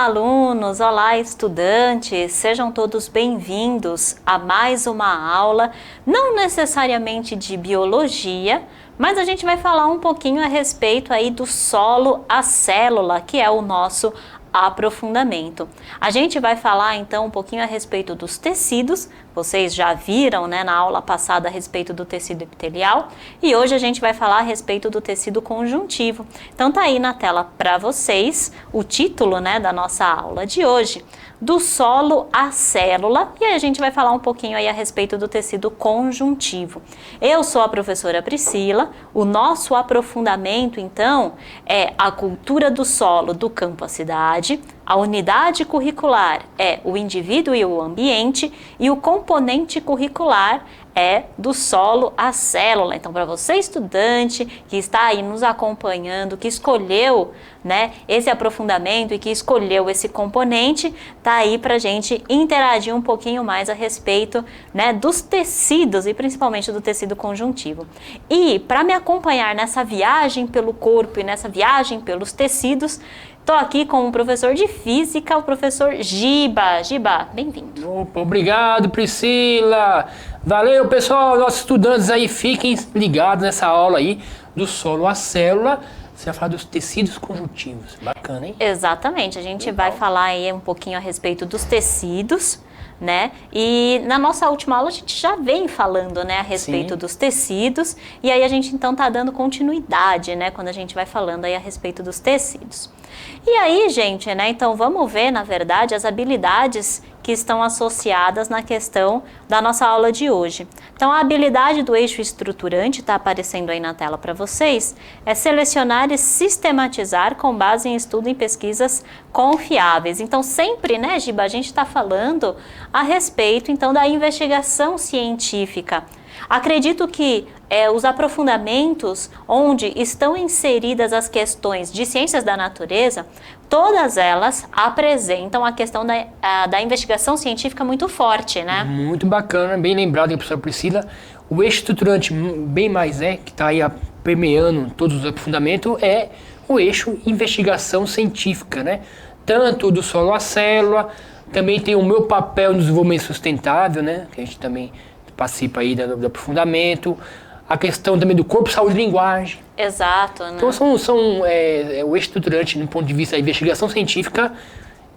alunos, olá estudantes, sejam todos bem-vindos a mais uma aula, não necessariamente de biologia, mas a gente vai falar um pouquinho a respeito aí do solo, a célula, que é o nosso aprofundamento. A gente vai falar então um pouquinho a respeito dos tecidos, vocês já viram, né, na aula passada a respeito do tecido epitelial, e hoje a gente vai falar a respeito do tecido conjuntivo. Então tá aí na tela para vocês o título, né, da nossa aula de hoje, do solo à célula, e aí a gente vai falar um pouquinho aí a respeito do tecido conjuntivo. Eu sou a professora Priscila, o nosso aprofundamento então é a cultura do solo do campo à cidade, a unidade curricular é o indivíduo e o ambiente e o componente curricular é do solo à célula. Então, para você estudante que está aí nos acompanhando, que escolheu, né, esse aprofundamento e que escolheu esse componente, tá aí para a gente interagir um pouquinho mais a respeito, né, dos tecidos e principalmente do tecido conjuntivo. E para me acompanhar nessa viagem pelo corpo e nessa viagem pelos tecidos, estou aqui com o professor de Física, o professor Giba. Giba, bem-vindo. Opa, obrigado, Priscila. Valeu, pessoal. Nossos estudantes aí, fiquem ligados nessa aula aí do solo à célula. Você vai falar dos tecidos conjuntivos. Bacana, hein? Exatamente. A gente vai falar aí um pouquinho a respeito dos tecidos, né? E na nossa última aula a gente já vem falando, né, a respeito dos tecidos. E aí a gente então tá dando continuidade, né, quando a gente vai falando aí a respeito dos tecidos. E aí, gente, né, então vamos ver, na verdade, as habilidades que estão associadas na questão da nossa aula de hoje. Então, a habilidade do eixo estruturante, está aparecendo aí na tela para vocês, é selecionar e sistematizar com base em estudo e pesquisas confiáveis. Então, sempre, né, Giba, a gente está falando a respeito, então, da investigação científica. Acredito que os aprofundamentos onde estão inseridas as questões de ciências da natureza, todas elas apresentam a questão da investigação científica muito forte, né? Muito bacana, bem lembrado, hein, professora Priscila. O eixo estruturante, bem mais que está aí permeando todos os aprofundamentos, é o eixo investigação científica, né? Tanto do solo à célula, também tem o meu papel no desenvolvimento sustentável, né? Que a gente também participa aí do aprofundamento, a questão também do corpo, saúde e linguagem. Exato, né? Então são o eixo estruturante do ponto de vista da investigação científica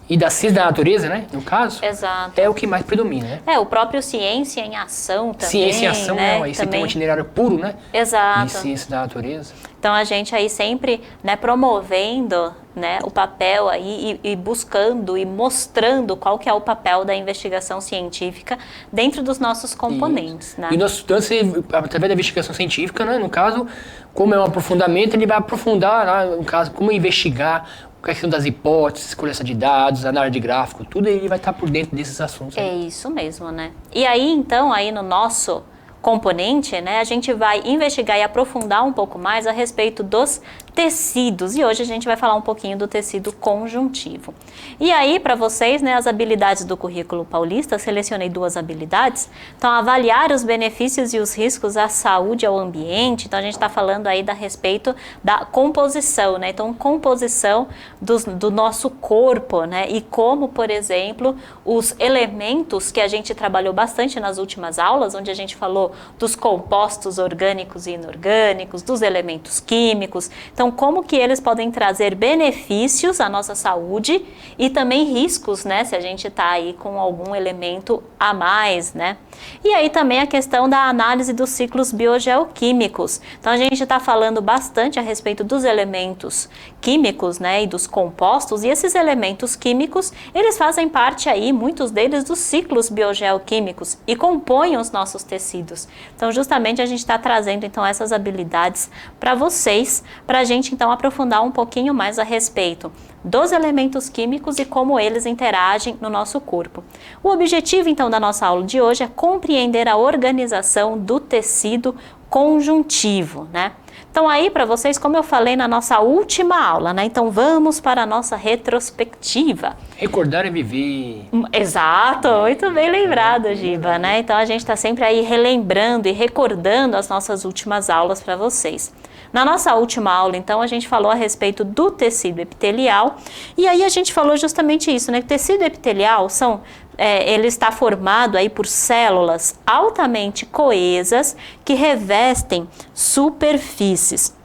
e da ciência da natureza, né, no caso. Exato. É o que mais predomina, né? O próprio ciência em ação também, ciência em ação, né? Aí você tem um itinerário puro, né? Exato. De ciência da natureza. Então a gente aí sempre, né, promovendo, né, o papel aí e buscando e mostrando qual que é o papel da investigação científica dentro dos nossos componentes, né? E o nosso estudante, através da investigação científica, né, no caso, como é um aprofundamento, ele vai aprofundar, né, no caso, como investigar a questão das hipóteses, coleta de dados, análise de gráfico, tudo ele vai estar por dentro desses assuntos. É isso mesmo, né? E aí, então, aí no nosso componente, né, a gente vai investigar e aprofundar um pouco mais a respeito dos tecidos, e hoje a gente vai falar um pouquinho do tecido conjuntivo. E aí, para vocês, né, as habilidades do currículo paulista, selecionei 2 habilidades. Então, avaliar os benefícios e os riscos à saúde e ao ambiente. Então, a gente está falando aí a respeito da composição, né? Então, composição do nosso corpo, né? E como, por exemplo, os elementos que a gente trabalhou bastante nas últimas aulas, onde a gente falou dos compostos orgânicos e inorgânicos, dos elementos químicos. Então, como que eles podem trazer benefícios à nossa saúde e também riscos, né, se a gente está aí com algum elemento a mais, né? E aí também a questão da análise dos ciclos biogeoquímicos. Então, a gente está falando bastante a respeito dos elementos químicos, né, e dos compostos, e esses elementos químicos, eles fazem parte aí, muitos deles, dos ciclos biogeoquímicos e compõem os nossos tecidos. Então, justamente a gente está trazendo então essas habilidades para vocês, para a gente então aprofundar um pouquinho mais a respeito dos elementos químicos e como eles interagem no nosso corpo. O objetivo então da nossa aula de hoje é compreender a organização do tecido conjuntivo, né? Então aí para vocês, como eu falei na nossa última aula, né? Então vamos para a nossa retrospectiva. Recordar é viver. Exato, muito bem lembrado, Giba, né? Então a gente está sempre aí relembrando e recordando as nossas últimas aulas para vocês. Na nossa última aula, então, a gente falou a respeito do tecido epitelial, e aí a gente falou justamente isso, né? O tecido epitelial ele está formado aí por células altamente coesas que revestem superfícies.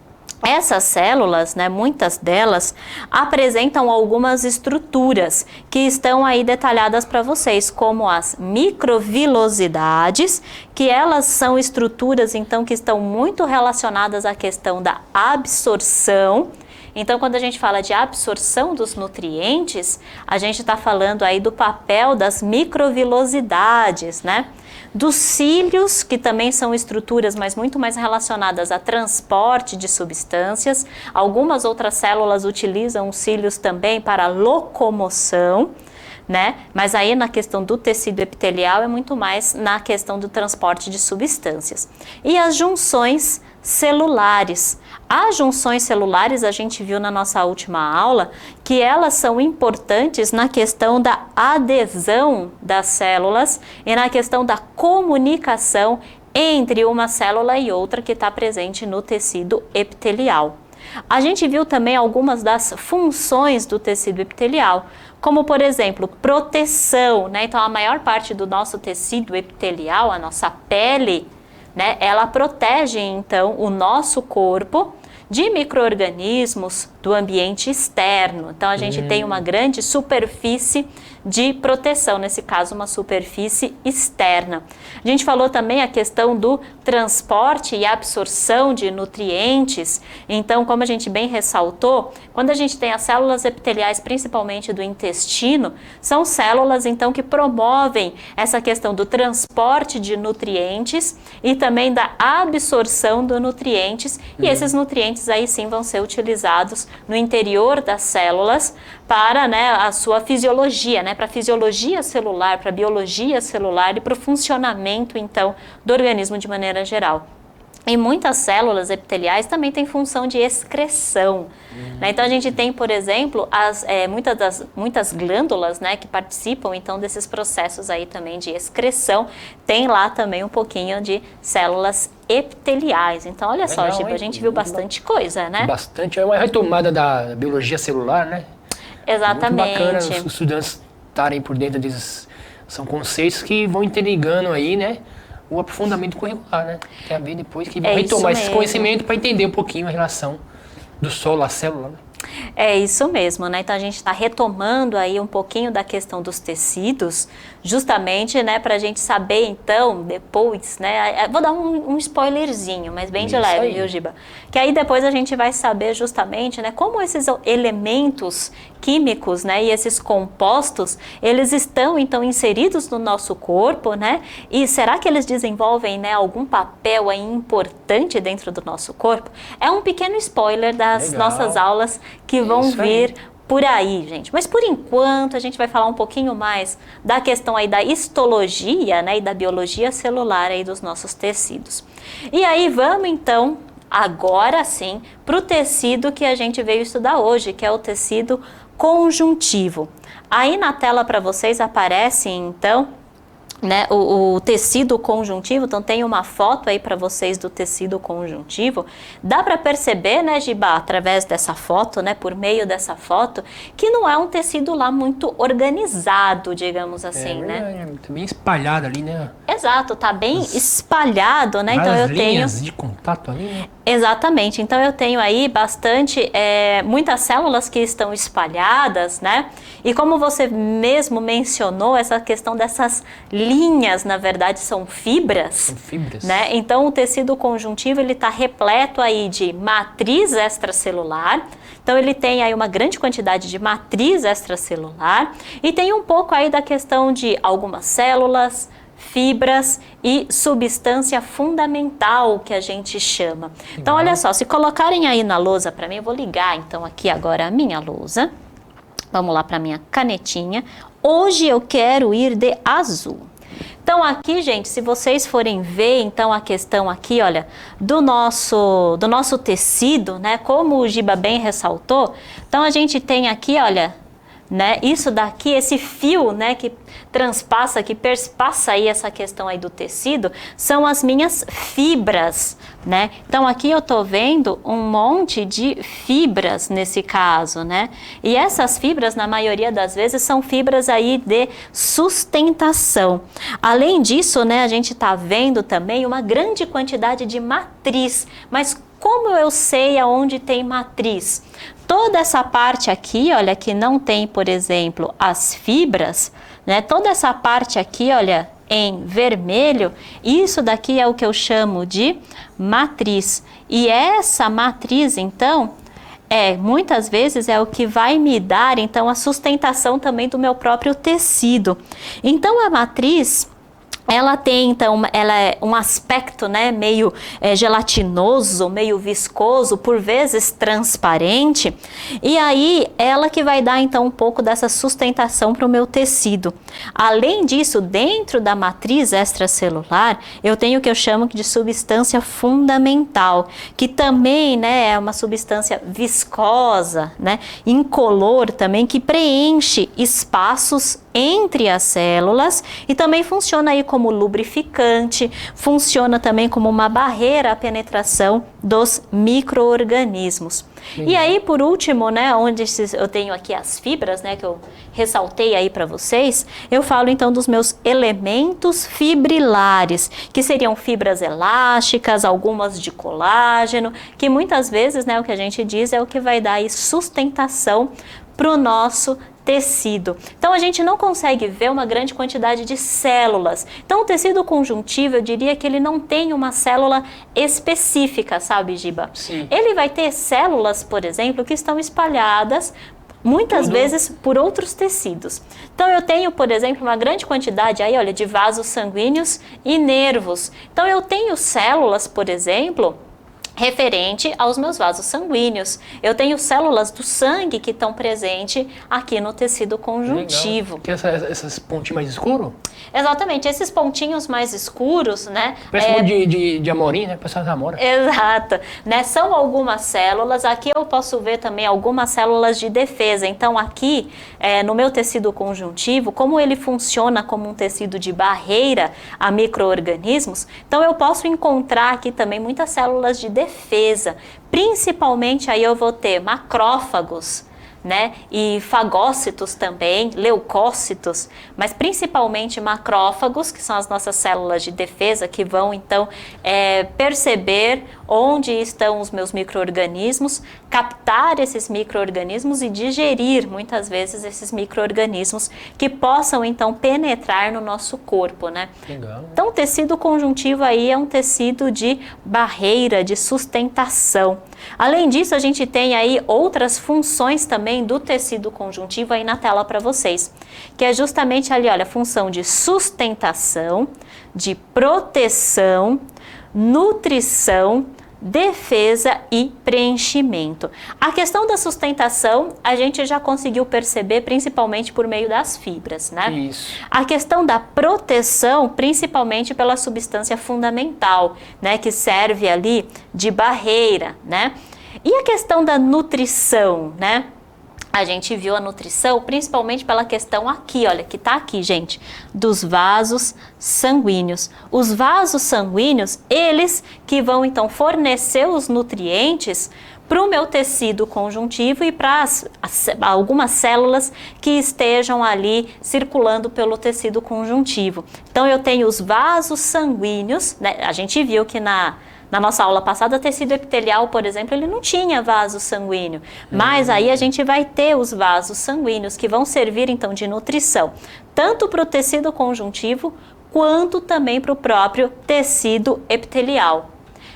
Essas células, né, muitas delas, apresentam algumas estruturas que estão aí detalhadas para vocês, como as microvilosidades, que elas são estruturas, então, que estão muito relacionadas à questão da absorção. Então, quando a gente fala de absorção dos nutrientes, a gente está falando aí do papel das microvilosidades, né? Dos cílios, que também são estruturas, mas muito mais relacionadas a transporte de substâncias. Algumas outras células utilizam os cílios também para locomoção, né? Mas aí na questão do tecido epitelial é muito mais na questão do transporte de substâncias. E as junções celulares. As junções celulares, a gente viu na nossa última aula, que elas são importantes na questão da adesão das células e na questão da comunicação entre uma célula e outra que está presente no tecido epitelial. A gente viu também algumas das funções do tecido epitelial, como, por exemplo, proteção, né? Então, a maior parte do nosso tecido epitelial, a nossa pele, né, ela protege, então, o nosso corpo de micro-organismos do ambiente externo. Então, a gente tem uma grande superfície de proteção, nesse caso, uma superfície externa. A gente falou também a questão do transporte e absorção de nutrientes. Então, como a gente bem ressaltou, quando a gente tem as células epiteliais, principalmente do intestino, são células, então, que promovem essa questão do transporte de nutrientes e também da absorção de nutrientes, e esses nutrientes aí sim vão ser utilizados no interior das células para, né, a sua fisiologia, né, para a fisiologia celular, para a biologia celular e para o funcionamento, então, do organismo de maneira geral. E muitas células epiteliais também têm função de excreção. Né? Então, a gente tem, por exemplo, muitas glândulas, né, que participam, então, desses processos aí também de excreção. Tem lá também um pouquinho de células epiteliais. Então, olha só, Giba, a gente viu bastante coisa, né? Bastante. É uma retomada da biologia celular, né? Exatamente. Muito bacana os estudantes estarem por dentro desses... São conceitos que vão interligando aí, né? O aprofundamento curricular, né? Tem a ver depois que vai tomar esse conhecimento para entender um pouquinho a relação do solo à célula, né? É isso mesmo, né? Então a gente está retomando aí um pouquinho da questão dos tecidos, justamente, né, para a gente saber então, depois, né? Vou dar um spoilerzinho, mas bem de leve, viu, Giba? Que aí depois a gente vai saber justamente, né, como esses elementos químicos, né, e esses compostos, eles estão então inseridos no nosso corpo, né? E será que eles desenvolvem, né, algum papel aí importante dentro do nosso corpo? É um pequeno spoiler das nossas aulas que vão vir por aí, gente. Mas por enquanto a gente vai falar um pouquinho mais da questão aí da histologia, né, e da biologia celular aí dos nossos tecidos. E aí vamos então agora sim para o tecido que a gente veio estudar hoje, que é o tecido conjuntivo. Aí na tela para vocês aparece então, né, o tecido conjuntivo. Então tem uma foto aí para vocês do tecido conjuntivo. Dá para perceber, né, Giba, através dessa foto, né, por meio dessa foto, que não é um tecido lá muito organizado, digamos assim, né? Tá bem espalhado ali, né? Exato, tá bem espalhado, né? Então eu tenho linhas de contato ali, né? Exatamente, então eu tenho aí muitas células que estão espalhadas, né? E como você mesmo mencionou, essa questão dessas linhas, na verdade, são fibras. São fibras. Né? Então o tecido conjuntivo, ele está repleto aí de matriz extracelular. Então ele tem aí uma grande quantidade de matriz extracelular e tem um pouco aí da questão de algumas células, fibras e substância fundamental, que a gente chama. Então, olha só, se colocarem aí na lousa para mim, eu vou ligar então aqui agora a minha lousa. Vamos lá para minha canetinha. Hoje eu quero ir de azul. Então aqui, gente, se vocês forem ver, então a questão aqui, olha, do nosso tecido, né, como o Giba bem ressaltou, então a gente tem aqui, olha, né? Isso daqui, esse fio, né, que transpassa, que perspassa aí essa questão aí do tecido, são as minhas fibras, né? Então aqui eu tô vendo um monte de fibras nesse caso, né? E essas fibras, na maioria das vezes, são fibras aí de sustentação. Além disso, né, a gente tá vendo também uma grande quantidade de matriz, mas como eu sei aonde tem matriz? Toda essa parte aqui, olha, que não tem, por exemplo, as fibras, né? Toda essa parte aqui, olha, em vermelho, isso daqui é o que eu chamo de matriz. E essa matriz, então, muitas vezes é o que vai me dar, então, a sustentação também do meu próprio tecido. Então, a matriz, ela tem, então, ela é um aspecto, né, meio gelatinoso, meio viscoso, por vezes transparente, e aí ela que vai dar, então, um pouco dessa sustentação para o meu tecido. Além disso, dentro da matriz extracelular, eu tenho o que eu chamo de substância fundamental, que também, né, é uma substância viscosa, né, incolor também, que preenche espaços entre as células e também funciona aí como lubrificante, funciona também como uma barreira à penetração dos micro-organismos. E aí, por último, né, onde eu tenho aqui as fibras, né, que eu ressaltei aí para vocês, eu falo então dos meus elementos fibrilares, que seriam fibras elásticas, algumas de colágeno, que muitas vezes, né, o que a gente diz é o que vai dar aí sustentação para o nosso tecido. Então a gente não consegue ver uma grande quantidade de células. Então o tecido conjuntivo, eu diria que ele não tem uma célula específica, sabe, Giba? Sim. Ele vai ter células, por exemplo, que estão espalhadas muitas vezes por outros tecidos. Então eu tenho, por exemplo, uma grande quantidade aí, olha, de vasos sanguíneos e nervos. Então eu tenho células, por exemplo, referente aos meus vasos sanguíneos. Eu tenho células do sangue que estão presentes aqui no tecido conjuntivo. Tem essas pontinhas mais escuras? Exatamente, esses pontinhos mais escuros, né? Parece um de amorim, né? Parece uma amora. Exato, né? São algumas células. Aqui eu posso ver também algumas células de defesa. Então aqui, no meu tecido conjuntivo, como ele funciona como um tecido de barreira a micro-organismos, então eu posso encontrar aqui também muitas células de defesa. Principalmente aí eu vou ter macrófagos, né? E fagócitos também, leucócitos, mas principalmente macrófagos, que são as nossas células de defesa, que vão então perceber onde estão os meus micro-organismos, captar esses micro-organismos e digerir muitas vezes esses micro-organismos que possam então penetrar no nosso corpo, né? Legal. Então o tecido conjuntivo aí é um tecido de barreira, de sustentação. Além disso, a gente tem aí outras funções também do tecido conjuntivo aí na tela para vocês, que é justamente ali, olha, a função de sustentação, de proteção, nutrição, defesa e preenchimento. A questão da sustentação a gente já conseguiu perceber principalmente por meio das fibras, né? Isso. A questão da proteção, principalmente pela substância fundamental, né, que serve ali de barreira, né? E a questão da nutrição, né? A gente viu a nutrição principalmente pela questão aqui, olha, que tá aqui, gente, dos vasos sanguíneos. Os vasos sanguíneos, eles que vão então fornecer os nutrientes para o meu tecido conjuntivo e para algumas células que estejam ali circulando pelo tecido conjuntivo. Então eu tenho os vasos sanguíneos, né? A gente viu que na nossa aula passada, tecido epitelial, por exemplo, ele não tinha vaso sanguíneo, mas aí a gente vai ter os vasos sanguíneos que vão servir então de nutrição, tanto para o tecido conjuntivo, quanto também para o próprio tecido epitelial.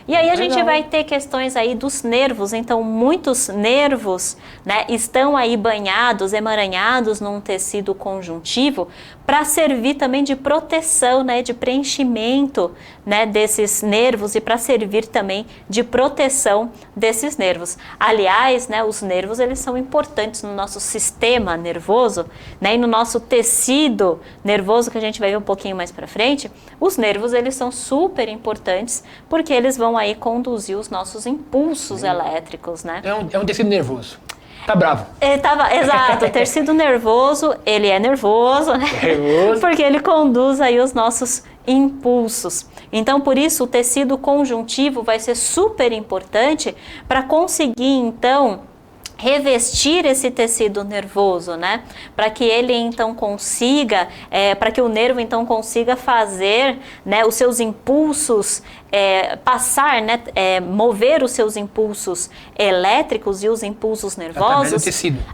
E aí a gente vai ter questões aí dos nervos, então muitos nervos, né, estão aí banhados, emaranhados num tecido conjuntivo para servir também de proteção, né, de preenchimento, né, desses nervos e para servir também de proteção desses nervos. Aliás, né, os nervos eles são importantes no nosso sistema nervoso, né, e no nosso tecido nervoso que a gente vai ver um pouquinho mais para frente. Os nervos eles são super importantes porque eles vão aí conduzir os nossos impulsos elétricos, né? É um tecido nervoso. Tá bravo. Exato, o tecido nervoso, ele é nervoso, né? Nervoso. Porque ele conduz aí os nossos impulsos. Então, por isso, o tecido conjuntivo vai ser super importante para conseguir, então, revestir esse tecido nervoso, né? Para que ele então consiga, para que o nervo então consiga fazer, né, os seus impulsos passar, né, mover os seus impulsos elétricos e os impulsos nervosos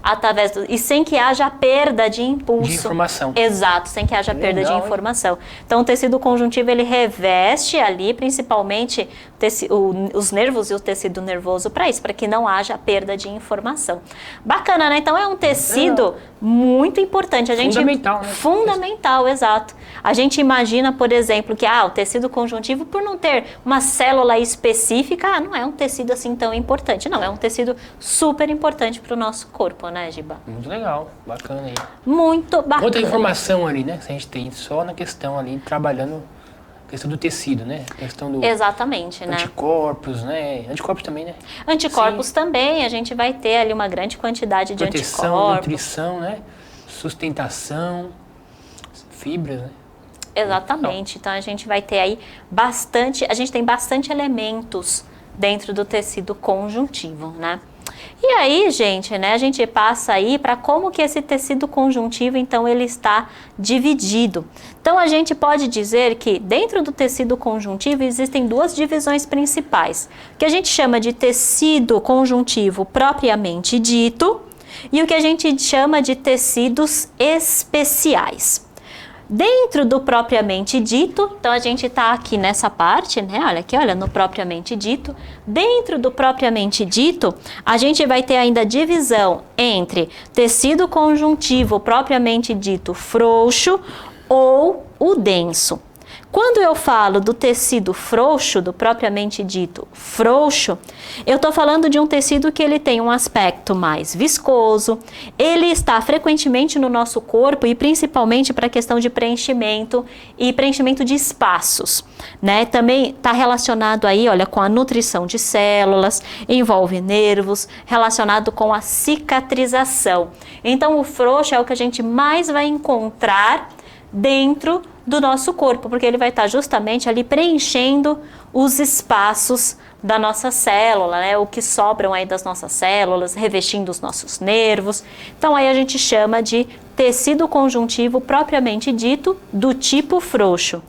através do tecido. E sem que haja perda de impulso. De informação. Exato, sem que haja perda de informação. Então, o tecido conjuntivo, ele reveste ali, principalmente, os nervos e o tecido nervoso para isso, para que não haja perda de informação. Bacana, né? Então, é um tecido muito importante. Fundamental, né? Fundamental, exato. A gente imagina, por exemplo, que o tecido conjuntivo, por não ter uma célula específica, não é um tecido assim tão importante. Não, é um tecido super importante para o nosso corpo, né, Giba? Muito legal, bacana aí. Muito bacana. Outra informação ali, né, que a gente tem só na questão ali, trabalhando a questão do tecido, né? A questão do Exatamente, né? Anticorpos, né? Anticorpos também, né? Anticorpos Sim. Também, a gente vai ter ali uma grande quantidade de proteção, anticorpos. nutrição, né? Sustentação, fibras, né? Exatamente. Então a gente vai ter aí a gente tem bastante elementos dentro do tecido conjuntivo, né? E aí, gente, né, a gente passa aí para como que esse tecido conjuntivo, então, ele está dividido. Então, a gente pode dizer que dentro do tecido conjuntivo existem duas divisões principais, que a gente chama de tecido conjuntivo propriamente dito e o que a gente chama de tecidos especiais. Dentro do propriamente dito, então a gente está aqui nessa parte, né? Olha aqui, olha, no propriamente dito. Dentro do propriamente dito, a gente vai ter ainda a divisão entre tecido conjuntivo propriamente dito frouxo ou o denso. Quando eu falo do tecido frouxo, do propriamente dito frouxo, eu estou falando de um tecido que ele tem um aspecto mais viscoso, ele está frequentemente no nosso corpo e principalmente para a questão de preenchimento e preenchimento de espaços, né? Também está relacionado aí, olha, com a nutrição de células, envolve nervos, relacionado com a cicatrização. Então, o frouxo é o que a gente mais vai encontrar dentro do nosso corpo, porque ele vai estar justamente ali preenchendo os espaços da nossa célula, né? O que sobram aí das nossas células, revestindo os nossos nervos. Então aí a gente chama de tecido conjuntivo propriamente dito do tipo frouxo.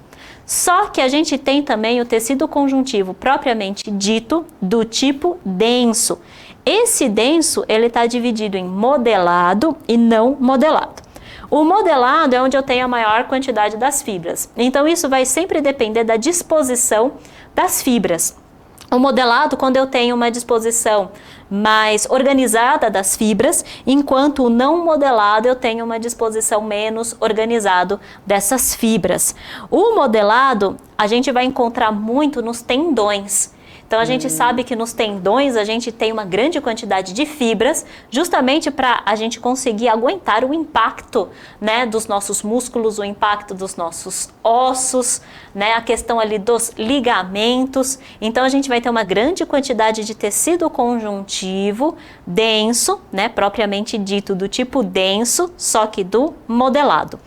Só que a gente tem também o tecido conjuntivo propriamente dito do tipo denso. Esse denso, ele está dividido em modelado e não modelado. O modelado é onde eu tenho a maior quantidade das fibras. Então, isso vai sempre depender da disposição das fibras. O modelado, quando eu tenho uma disposição mais organizada das fibras, enquanto o não modelado, eu tenho uma disposição menos organizada dessas fibras. O modelado, a gente vai encontrar muito nos tendões. Então, a gente sabe que nos tendões a gente tem uma grande quantidade de fibras, justamente para a gente conseguir aguentar o impacto, né, dos nossos músculos, o impacto dos nossos ossos, né, a questão ali dos ligamentos. Então, a gente vai ter uma grande quantidade de tecido conjuntivo denso, né, propriamente dito do tipo denso, só que do modelado.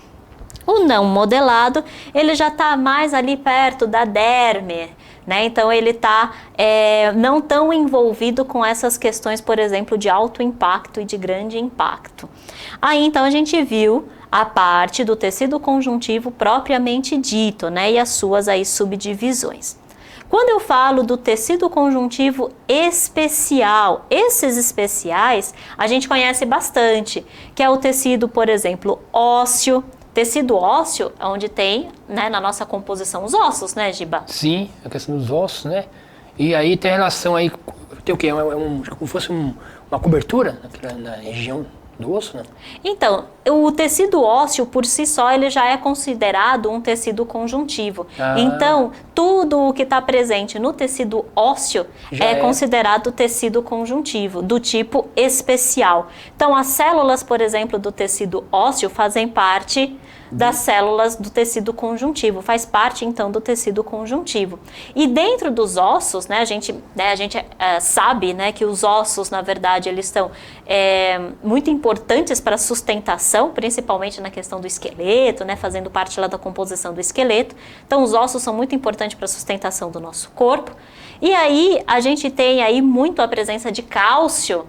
O não modelado, ele já está mais ali perto da derme, né? Então ele está não tão envolvido com essas questões, por exemplo, de alto impacto e de grande impacto. Aí então a gente viu a parte do tecido conjuntivo propriamente dito, né? E as suas aí subdivisões. Quando eu falo do tecido conjuntivo especial, esses especiais a gente conhece bastante, que é o tecido, por exemplo, ósseo. Tecido ósseo é onde tem, né, na nossa composição os ossos, né, Giba? Sim, a questão dos ossos, né? E aí tem relação aí, tem o quê? Como fosse uma cobertura na região do osso, né? Então, o tecido ósseo por si só, ele já é considerado um tecido conjuntivo. Então, tudo o que está presente no tecido ósseo é considerado tecido conjuntivo, do tipo especial. Então, as células, por exemplo, do tecido ósseo fazem parte das células do tecido conjuntivo, faz parte então do tecido conjuntivo. E dentro dos ossos, né, a gente sabe, né, que os ossos, na verdade, eles são muito importantes para a sustentação, principalmente na questão do esqueleto, né, fazendo parte lá da composição do esqueleto. Então, os ossos são muito importantes para a sustentação do nosso corpo. E aí, a gente tem aí muito a presença de cálcio,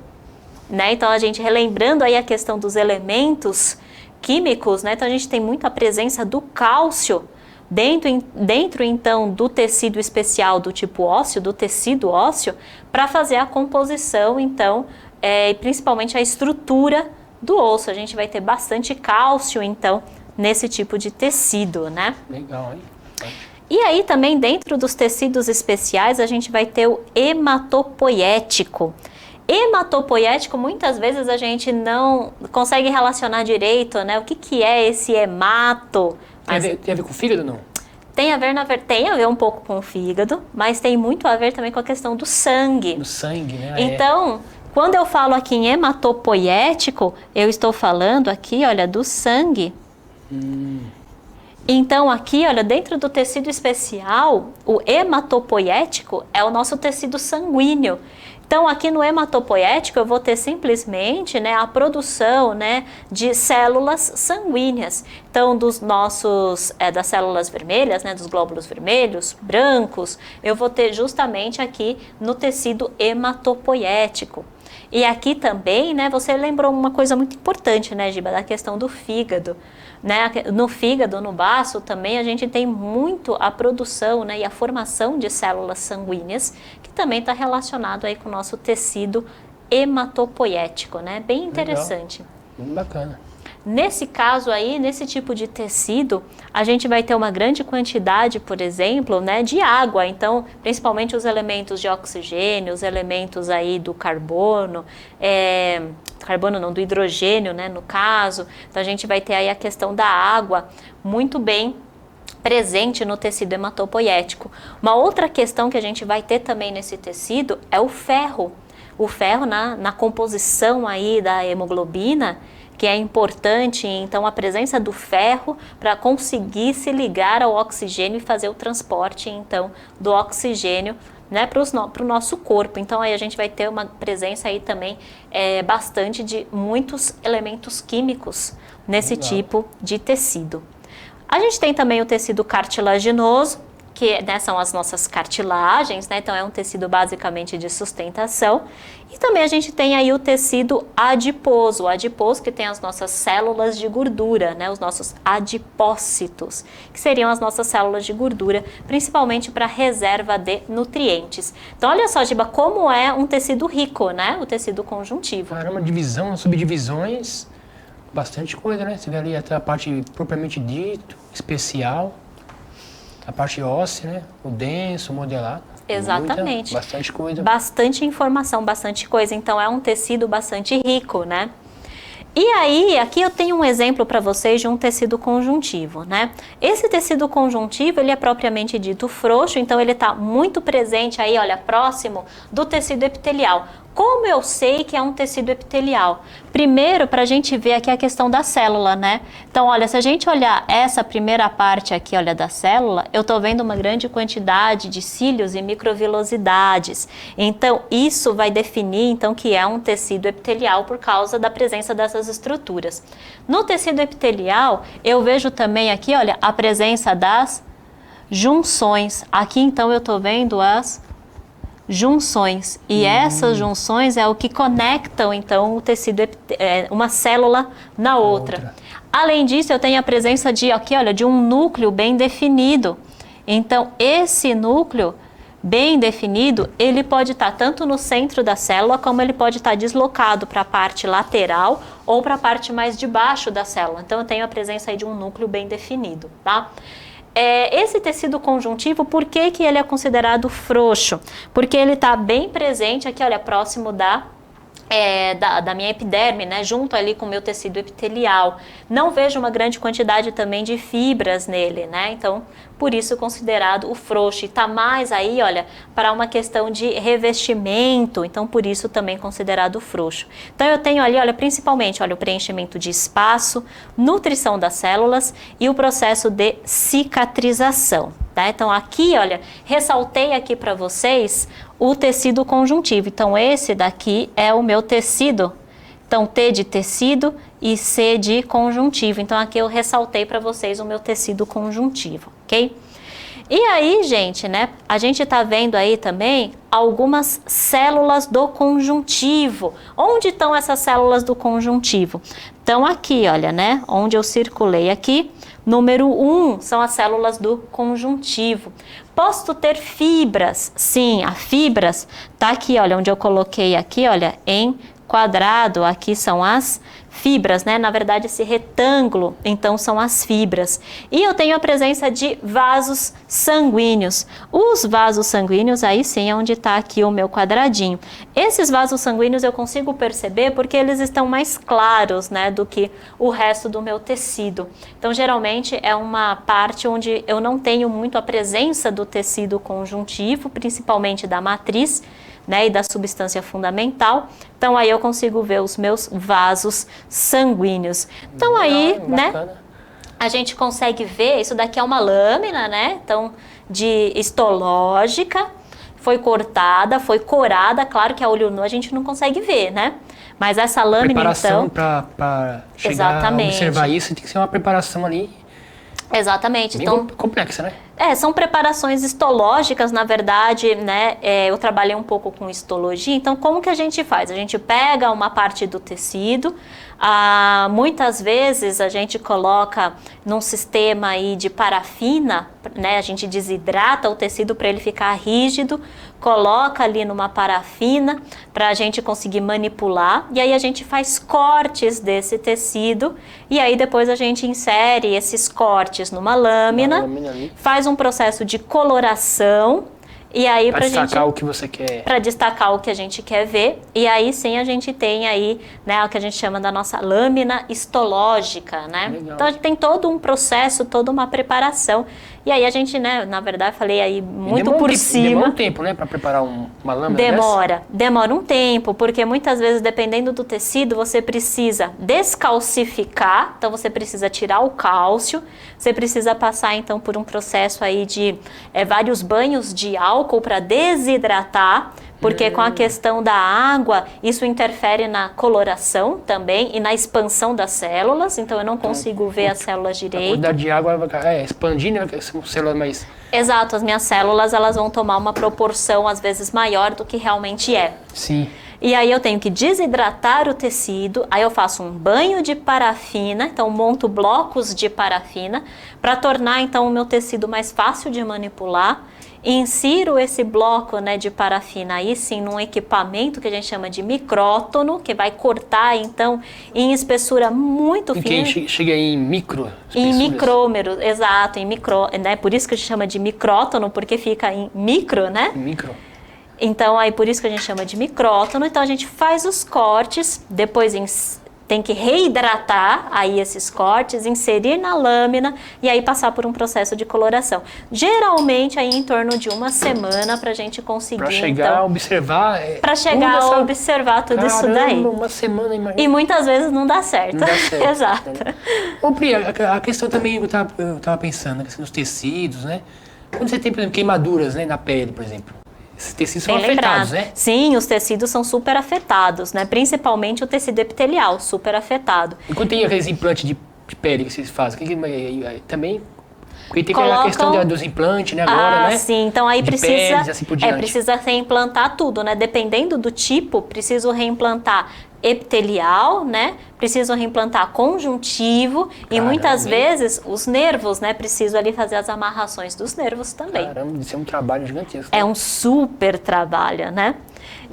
né? Então, a gente relembrando aí a questão dos elementos químicos, né? Então a gente tem muita presença do cálcio dentro então do tecido especial do tipo ósseo, do tecido ósseo, para fazer a composição então, e principalmente a estrutura do osso. A gente vai ter bastante cálcio então nesse tipo de tecido, né? Legal, hein? E aí também dentro dos tecidos especiais a gente vai ter o hematopoético. Hematopoético, muitas vezes a gente não consegue relacionar direito, né? O que é esse hemato? Tem a ver com o fígado, não? Tem a ver um pouco com o fígado, mas tem muito a ver também com a questão do sangue. Do sangue, né? Então, quando eu falo aqui em hematopoético, eu estou falando aqui, olha, do sangue. Então, aqui, olha, dentro do tecido especial, o hematopoético é o nosso tecido sanguíneo. Então, aqui no hematopoético, eu vou ter simplesmente, né, a produção, né, de células sanguíneas. Então, das células vermelhas, né, dos glóbulos vermelhos, brancos, eu vou ter justamente aqui no tecido hematopoético. E aqui também, né, você lembrou uma coisa muito importante, né, Giba, da questão do fígado. Né? No fígado, no baço, também a gente tem muito a produção, né, e a formação de células sanguíneas, que também está relacionado aí com o nosso tecido hematopoético, né? Bem interessante. Muito bacana. Nesse caso aí, nesse tipo de tecido, a gente vai ter uma grande quantidade, por exemplo, né, de água. Então, principalmente os elementos de oxigênio, os elementos aí do carbono, do hidrogênio, né, no caso. Então, a gente vai ter aí a questão da água muito bem presente no tecido hematopoético. Uma outra questão que a gente vai ter também nesse tecido é o ferro. O ferro na composição aí da hemoglobina, que é importante, então, a presença do ferro para conseguir se ligar ao oxigênio e fazer o transporte, então, do oxigênio, né, para o nosso corpo. Então, aí a gente vai ter uma presença aí também bastante de muitos elementos químicos nesse tipo de tecido. A gente tem também o tecido cartilaginoso, que, né, são as nossas cartilagens, né? Então é um tecido basicamente de sustentação. E também a gente tem aí o tecido adiposo, que tem as nossas células de gordura, né? Os nossos adipócitos, que seriam as nossas células de gordura, principalmente para reserva de nutrientes. Então olha só, Giba, como é um tecido rico, né? O tecido conjuntivo. Uma divisão, subdivisões, bastante coisa, né? Você vê ali até a parte propriamente dito, especial. A parte óssea, né? O denso, o modelado. Exatamente. Bastante coisa. Bastante informação, bastante coisa. Então, é um tecido bastante rico, né? E aí, aqui eu tenho um exemplo para vocês de um tecido conjuntivo, né? Esse tecido conjuntivo, ele é propriamente dito frouxo, então ele está muito presente aí, olha, próximo do tecido epitelial. Como eu sei que é um tecido epitelial? Primeiro, para a gente ver aqui a questão da célula, né? Então, olha, se a gente olhar essa primeira parte aqui, olha, da célula, eu estou vendo uma grande quantidade de cílios e microvilosidades. Então, isso vai definir, então, que é um tecido epitelial por causa da presença dessas estruturas. No tecido epitelial, eu vejo também aqui, olha, a presença das junções. Aqui, então, eu estou vendo as junções, e essas junções é o que conectam então o tecido, uma célula na outra. Além disso, eu tenho a presença de aqui, olha, de um núcleo bem definido. Então, esse núcleo bem definido, ele pode estar tanto no centro da célula, como ele pode estar deslocado para a parte lateral ou para a parte mais de baixo da célula. Então, eu tenho a presença aí de um núcleo bem definido, tá? Esse tecido conjuntivo, por que ele é considerado frouxo? Porque ele está bem presente aqui, olha, próximo da minha epiderme, né, junto ali com o meu tecido epitelial. Não vejo uma grande quantidade também de fibras nele, né, então por isso considerado o frouxo. E tá mais aí, olha, para uma questão de revestimento, então por isso também considerado frouxo. Então eu tenho ali, olha, principalmente, olha, o preenchimento de espaço, nutrição das células e o processo de cicatrização, tá? Então aqui, olha, ressaltei aqui para vocês o tecido conjuntivo. Então esse daqui é o meu tecido. Então, T de tecido e C de conjuntivo. Então, aqui eu ressaltei para vocês o meu tecido conjuntivo, ok? E aí, gente, né, a gente tá vendo aí também algumas células do conjuntivo. Onde estão essas células do conjuntivo? Então, aqui, olha, né, onde eu circulei aqui, número 1 são as células do conjuntivo. Posso ter fibras? Sim, as fibras tá aqui, olha, onde eu coloquei aqui, olha, em quadrado, aqui são as fibras, né? Na verdade, esse retângulo, então, são as fibras. E eu tenho a presença de vasos sanguíneos. Os vasos sanguíneos, aí sim, é onde está aqui o meu quadradinho. Esses vasos sanguíneos eu consigo perceber porque eles estão mais claros, né, do que o resto do meu tecido. Então, geralmente, é uma parte onde eu não tenho muito a presença do tecido conjuntivo, principalmente da matriz, né, e da substância fundamental. Então aí eu consigo ver os meus vasos sanguíneos. Então aí, né, a gente consegue ver, isso daqui é uma lâmina, né, então de histológica, foi cortada, foi corada, claro que a olho nu a gente não consegue ver, né, mas essa lâmina preparação então... para chegar exatamente. a observar isso, tem que ser uma preparação ali exatamente. bem então complexa, né? São preparações histológicas, na verdade, né? Eu trabalhei um pouco com histologia, então como que a gente faz? A gente pega uma parte do tecido, muitas vezes a gente coloca num sistema aí de parafina, né? A gente desidrata o tecido para ele ficar rígido, coloca ali numa parafina para a gente conseguir manipular, e aí a gente faz cortes desse tecido, e aí depois a gente insere esses cortes numa lâmina, faz um processo de coloração, e aí para destacar o que você quer. Para destacar o que a gente quer ver, e aí sim a gente tem aí, né, o que a gente chama da nossa lâmina histológica, né? Legal. Então a gente tem todo um processo, toda uma preparação. E aí a gente, né, na verdade falei aí muito por cima. Demora um tempo, né, para preparar uma lâmina Demora um tempo, porque muitas vezes, dependendo do tecido, você precisa descalcificar, então você precisa tirar o cálcio, você precisa passar então por um processo aí de vários banhos de álcool para desidratar, porque com a questão da água, isso interfere na coloração também e na expansão das células, então eu não consigo ver as células direito. A quantidade de água vai expandindo, são células mais... exato, as minhas células elas vão tomar uma proporção às vezes maior do que realmente é. Sim. E aí eu tenho que desidratar o tecido, aí eu faço um banho de parafina, então monto blocos de parafina para tornar então o meu tecido mais fácil de manipular. Insiro esse bloco, né, de parafina aí sim num equipamento que a gente chama de micrótono, que vai cortar então em espessura muito fina. Que chega em micro? Em micrômetros, exato, em micro, né? Por isso que a gente chama de micrótono, porque fica em micro, né? Micro. Então aí por isso que a gente chama de micrótono. Então a gente faz os cortes, depois tem que reidratar aí esses cortes, inserir na lâmina e aí passar por um processo de coloração. Geralmente aí em torno de uma semana para a gente conseguir. Para chegar a observar. Para chegar a observar tudo isso daí. Uma semana, imagina. E muitas vezes não dá certo. Não dá certo. Exato. Ô, Pri, a questão também eu tava pensando, a questão dos tecidos, né? Quando você tem, por exemplo, queimaduras, né, na pele, por exemplo. Esses tecidos são afetados, né? Sim, os tecidos são super afetados, né? Principalmente o tecido epitelial, super afetado. E quando tem aqueles implantes de pele que vocês fazem, também... Porque tem a questão dos implantes, né, agora, né? Sim, então aí de precisa... peles, assim por diante. Precisa reimplantar tudo, né? Dependendo do tipo, preciso reimplantar epitelial, né? Preciso reimplantar conjuntivo. Caramba. E muitas vezes os nervos, né? Preciso ali fazer as amarrações dos nervos também. Caramba, isso é um trabalho gigantesco. É um super trabalho, né?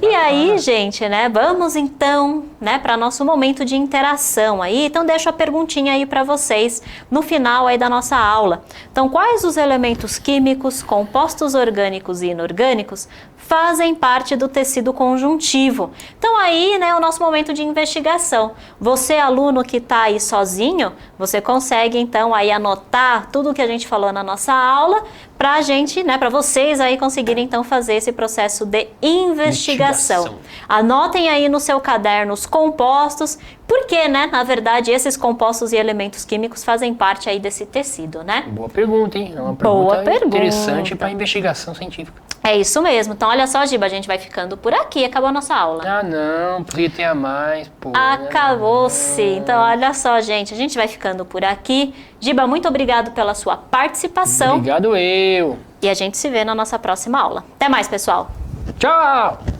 E aí, gente, né, vamos então, né, para nosso momento de interação aí. Então, deixo a perguntinha aí para vocês no final aí da nossa aula. Então, quais os elementos químicos, compostos orgânicos e inorgânicos fazem parte do tecido conjuntivo? Então, aí, né, o nosso momento de investigação. Você, aluno que está aí sozinho, você consegue então aí anotar tudo que a gente falou na nossa aula para a gente, né, para vocês aí conseguirem então fazer esse processo de investigação. Anotem aí no seu caderno os compostos, porque, né, na verdade, esses compostos e elementos químicos fazem parte aí desse tecido, né? Boa pergunta, hein? É uma Boa pergunta. Interessante para investigação científica. É isso mesmo. Então, olha só, Giba, a gente vai ficando por aqui. Acabou a nossa aula. Ah, não, podia ter a mais, pô. Acabou-se. Então, olha só, gente, a gente vai ficando por aqui. Giba, muito obrigado pela sua participação. Obrigado eu. E a gente se vê na nossa próxima aula. Até mais, pessoal. Tchau!